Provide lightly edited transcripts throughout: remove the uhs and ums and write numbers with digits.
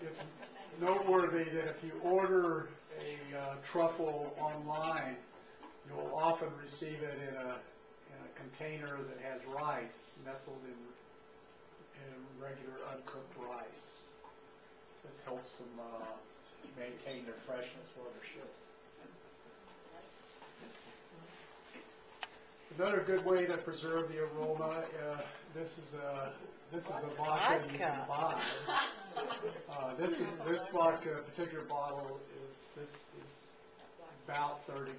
it's noteworthy that if you order a truffle online, you'll often receive it in a container that has rice nestled in regular uncooked rice. This helps them maintain their freshness while they're shipped. Another good way to preserve the aroma. This is a vodka you can buy. This vodka, particular bottle is about $30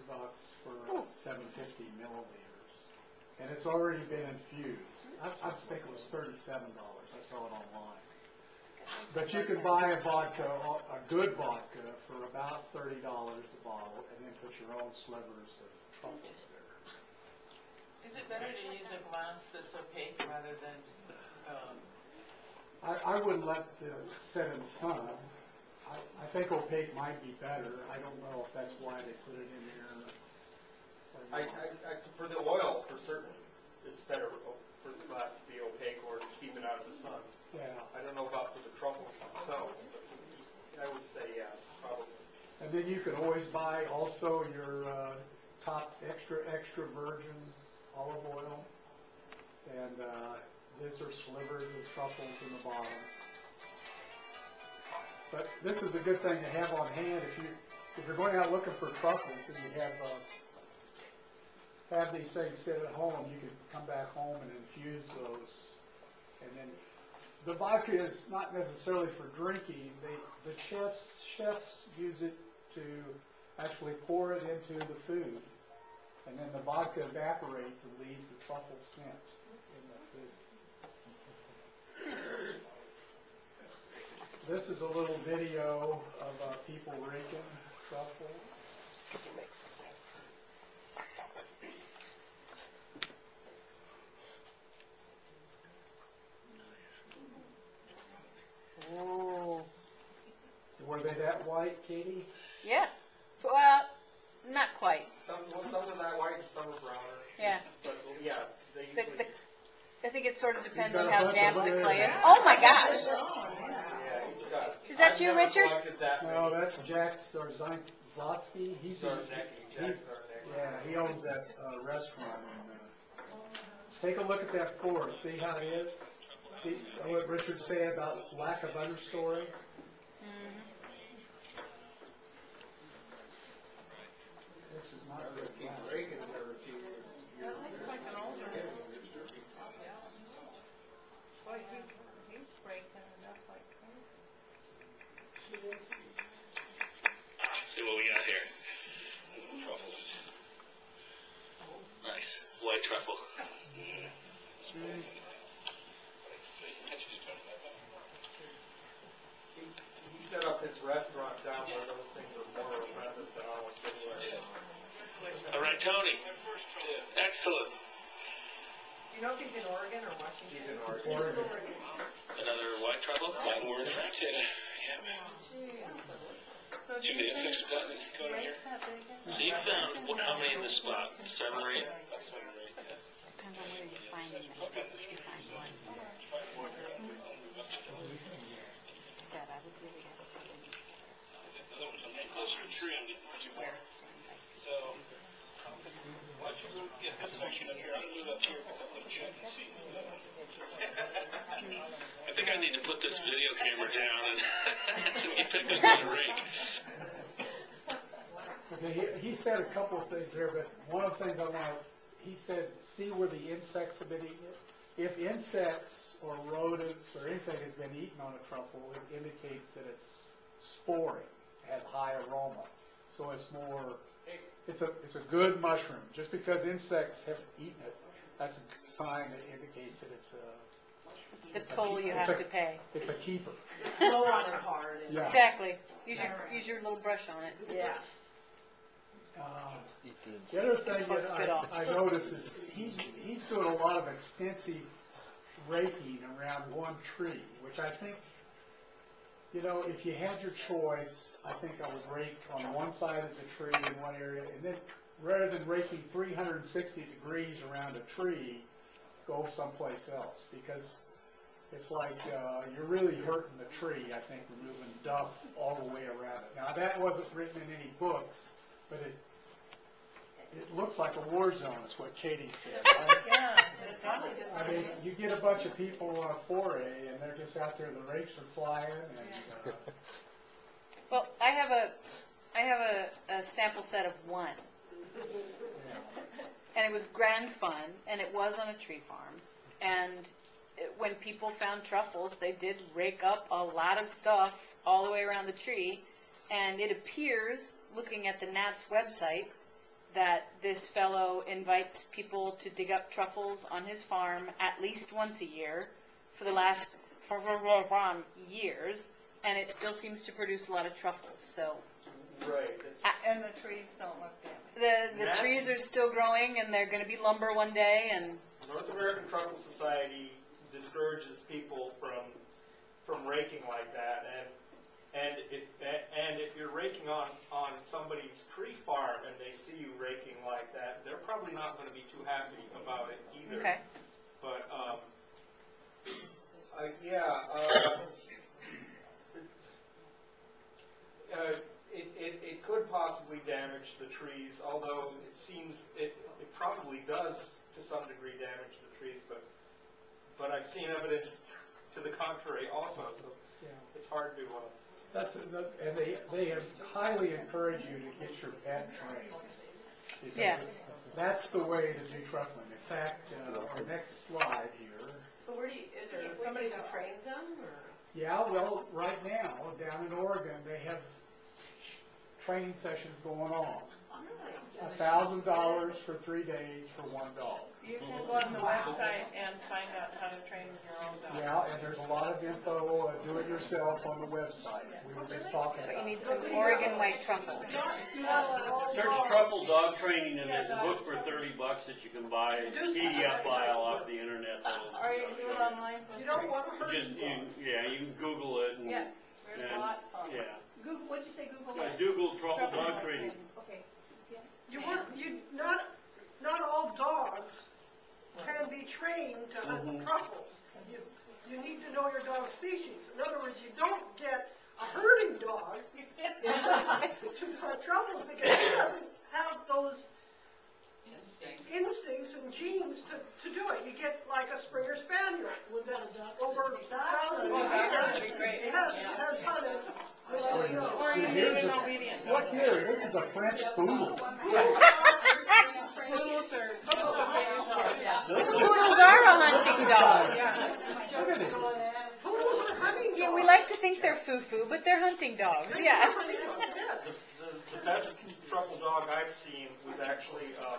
for 750 milliliters, and it's already been infused. I think it was $37. I saw it online. But you can buy a vodka, a good vodka, for about $30 a bottle, and then put your own slivers of truffles there. Is it better to use a glass that's opaque rather than? I wouldn't let it set in the sun. I think opaque might be better. I don't know if that's why they put it in there. For the oil, for certain, it's better for the glass to be opaque or keep it out of the sun. Yeah. I don't know about for the truffles themselves, but I would say yes, probably. And then you can always buy also your top extra virgin olive oil, and these are slivers of truffles in the bottom. But this is a good thing to have on hand if you're going out looking for truffles and you have these things sit at home. You can come back home and infuse those, and then the vodka is not necessarily for drinking. The chefs use it to actually pour it into the food. And then the vodka evaporates and leaves the truffle scent in the food. This is a little video of people raking truffles. Oh. Were they that white, Katie? Yeah. Well, not quite. Some are that white, some are browner. Yeah. But yeah, they usually. I think it sort of depends You've on got a how bunch damp of the wood. clay is. Oh my gosh! Yeah, he's got. Is that I've you, never Richard? collected that No, many. that's Jack Starzynski. Yeah, he owns that restaurant. Take a look at that floor. See how it is? See what Richard said about lack of understory? This is not good. That looks like an altar. Boy, he's breaking it up like crazy. See what we got here. Truffles. Nice. White truffle. He set up his restaurant down where those things are more rather than almost anywhere. All right, Tony. Excellent. Do you know if he's in Oregon or Washington? He's in Oregon. Another white truffle? One word for it. Yeah. So See the insects have gotten going here? So you found how many in this spot? 7 or 8? 7 or 8, yeah. Depends on where you're finding them. If you find one. Said I would really have to put in. Closer to the tree, I'm getting too far. So, why don't you move, get this section up here? I'm going to move up here a couple of check and see. I think I need to put this video camera down and get picked up on the rake. Okay, he said a couple of things there, but one of the things he said, see where the insects have been eating it. If insects or rodents or anything has been eaten on a truffle, it indicates that it's sporing, has high aroma. So it's a good mushroom. Just because insects have eaten it, that's a sign that indicates that It's the toll you have to pay. It's a keeper. Blow on it hard. Yeah. Exactly. Use your little brush on it. Yeah. The other thing that I noticed is he's doing a lot of extensive raking around one tree, which I think, if you had your choice, I think I would rake on one side of the tree in one area, and then rather than raking 360 degrees around a tree, go someplace else. Because It's like, you're really hurting the tree, I think, removing duff all the way around it. Now, that wasn't written in any books, but it looks like a war zone, is what Katie said, right? Yeah, it probably just. I mean, you get a bunch of people on a foray, and they're just out there, the rakes are flying, and, Well, I have a sample set of one, and it was grand fun, and it was on a tree farm, and when people found truffles, they did rake up a lot of stuff all the way around the tree, and it appears, looking at the Nats website, that this fellow invites people to dig up truffles on his farm at least once a year for the last years, and it still seems to produce a lot of truffles, so. Right. And the trees don't look damaged. The trees are still growing, and they're gonna be lumber one day, and North American Truffle Society discourages people from raking like that, and if you're raking on somebody's tree farm and they see you raking like that, they're probably not going to be too happy about it either. okay. But it could possibly damage the trees, although it seems it probably does to some degree damage the trees, but I've seen evidence to the contrary also, so yeah. it's hard to. And they highly encourage you to get your pet trained. Because Yeah. That's the way to do truffling. In fact, our next slide here. So is there somebody who trains them, or? Yeah, well, right now, down in Oregon, they have training sessions going on. $1,000 for 3 days for one dog. You can go on the website and find out how to train your own dog. Yeah, and there's a lot of info, do it yourself on the website. We were just talking But you about need it. some Oregon white truffles. Search truffle dog training, and there's a book for $30 that you can buy, a PDF file off the internet. Or you can do it online. You don't want to hurt You can Google it. And, Yeah, there's and, lots on it. Yeah. Google, what'd you say, Google what? Google truffle dog training. Okay. Not all dogs can be trained to hunt truffles. You need to know your dog's species. In other words, you don't get a herding dog to hunt truffles because he doesn't have those instincts and genes to do it. You get like a Springer Spaniel with over 1,000 years. It has hunted. Or you need an obedient dog. Look here, this is a French poodle. Poodles are bears dogs. Poodles are a hunting dog. Yeah. Look at it. Poodles are hunting Yeah, dogs. we like to think they're foo-foo, but they're hunting dogs, yeah. The best truffle dog I've seen was actually a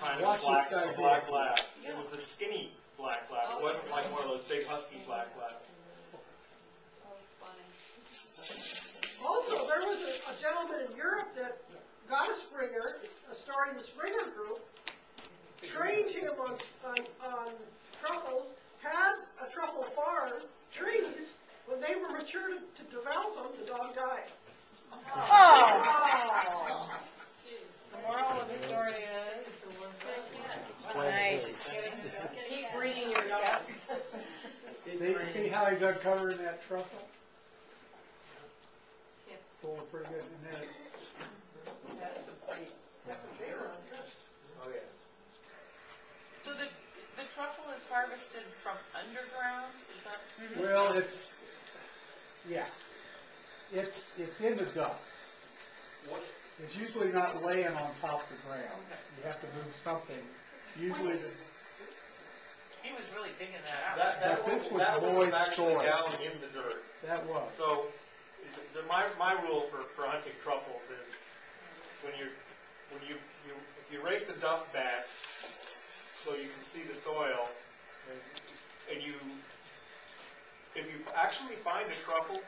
kind of Watch this guy black lab. It was a skinny black lab. It wasn't like one of those big husky black labs. Also, there was a gentleman in Europe that got a Springer, starting the Springer group, trained him on truffles, had a truffle farm, trees. When they were mature to develop them, the dog died. Oh, The moral of the story is. nice. Keep breeding your dog. See how he's uncovering that truffle? Pulling pretty good. And then That's a pretty. Oh yeah. So the truffle is harvested from underground, is that? well, it's in the duct. It's usually not laying on top of the ground. You have to move something. Usually, He was really digging that out. But this was that one was moist actually soil. down in the dirt. that was. So, my rule for hunting truffles is if you rake the duff back so you can see the soil, and if you actually find a truffle,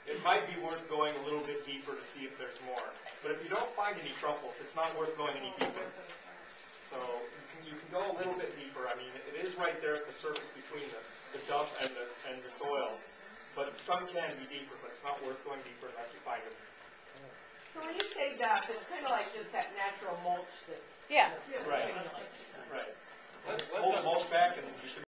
it might be worth going a little bit deeper to see if there's more. But if you don't find any truffles, it's not worth going any deeper. So you can go a little bit deeper. I mean, it is right there at the surface between the duff and the soil. But some can be deeper, but it's not worth going deeper unless you find it. So when you say duff, it's kind of like just that natural mulch that's. Yeah. Right. Right. Mulch back and you should